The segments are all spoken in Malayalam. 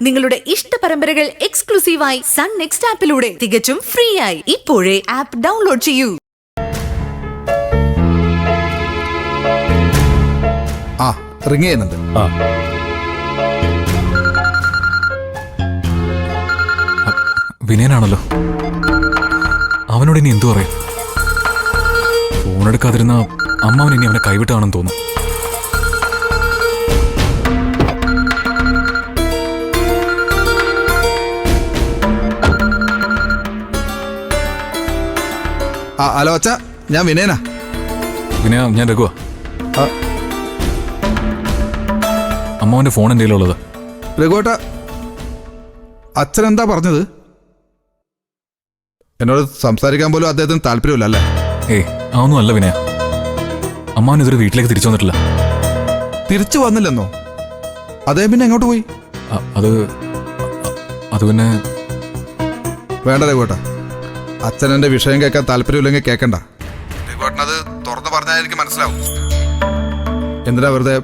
നിങ്ങളുടെ ഇഷ്ട പരമ്പരകൾ എക്സ്ക്ലൂസീവായി സൺ നെക്സ്റ്റ് ആപ്പിലൂടെ തികച്ചും ഫ്രീ ആയി ഇപ്പോഴേ ആപ്പ് ഡൗൺലോഡ് ചെയ്യൂ. റിങ് ചെയ്യുന്നുണ്ട്. വിനയനാണല്ലോ. അവനോട് ഇനി എന്തു പറയും? ഫോണെടുക്കാതിരുന്ന അമ്മാവൻ ഇനി അവനെ കൈവിട്ടാണെന്ന് തോന്നും. ഹലോ അച്ഛാ, ഞാൻ വിനയനാ. വിനയ, ഞാൻ രഘുവാ. അമ്മാവന്റെ ഫോൺ എൻ്റെ കയ്യിലുള്ളത്. രഘുവേട്ട, അച്ഛൻ എന്താ പറഞ്ഞത്? എന്നോട് സംസാരിക്കാൻ പോലും അദ്ദേഹത്തിന് താല്പര്യമില്ല അല്ലേ? അതൊന്നും അല്ല വിനയ. അമ്മാവൻ ഇതൊരു വീട്ടിലേക്ക് തിരിച്ചു വന്നിട്ടില്ല. തിരിച്ചു വന്നില്ലെന്നോ? അദ്ദേഹം പിന്നെ എങ്ങോട്ട് പോയി? അത് പിന്നെ വേണ്ട രഘുവേട്ട, അച്ഛൻ എൻ്റെ വിഷയം കേൾക്കാൻ താല്പര്യമില്ലെങ്കിൽ കേൾക്കണ്ട. രഘുവേട്ടനത് തുറന്നു പറഞ്ഞാൽ എനിക്ക് മനസ്സിലാവും. എന്തിനാ വെറുതെ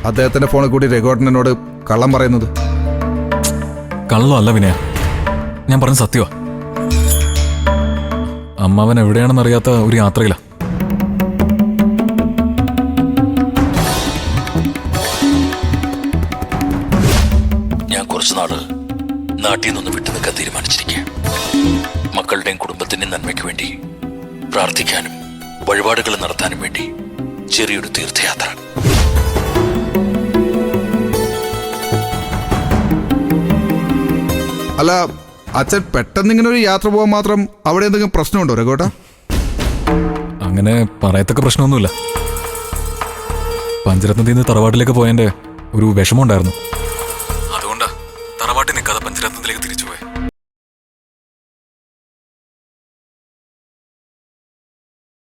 അദ്ദേഹത്തിന്റെ ഫോണിൽ കൂടി രഘുവേട്ടൻ എന്നോട് കള്ളം പറയുന്നത്? കള്ളമല്ല വിനയ, ഞാൻ പറഞ്ഞ സത്യമാ. അമ്മാവൻ എവിടെയാണെന്ന് അറിയാത്ത ഒരു യാത്രയില. ഞാൻ കുറച്ചുനാള് നാട്ടിൽ നിന്ന് വിട്ടു നിൽക്കാൻ തീരുമാനിച്ചിരിക്കുക. മക്കളുടെയും കുടുംബത്തിന്റെയും നന്മയ്ക്ക് വേണ്ടി പ്രാർത്ഥിക്കാനും വഴിപാടുകൾ നടത്താനും വേണ്ടി ചെറിയൊരു തീർത്ഥയാത്ര. അല്ല, അച്ഛൻ പെട്ടെന്ന് ഇങ്ങനെ ഒരു യാത്ര പോകാൻ മാത്രം അവിടെ എന്തെങ്കിലും പ്രശ്നമുണ്ടോ രഘുവേട്ട? അങ്ങനെ പറയത്തക്ക പ്രശ്നമൊന്നുമില്ല. പഞ്ചരത്നത്തിൽ നിന്ന് തറവാട്ടിലേക്ക് പോയതിന്റെ ഒരു വിഷമമുണ്ടായിരുന്നു. അതുകൊണ്ടാ തറവാട്ടിൽ നിൽക്കാതെ പഞ്ചരത്നത്തിലേക്ക് തിരിച്ചുപോയി.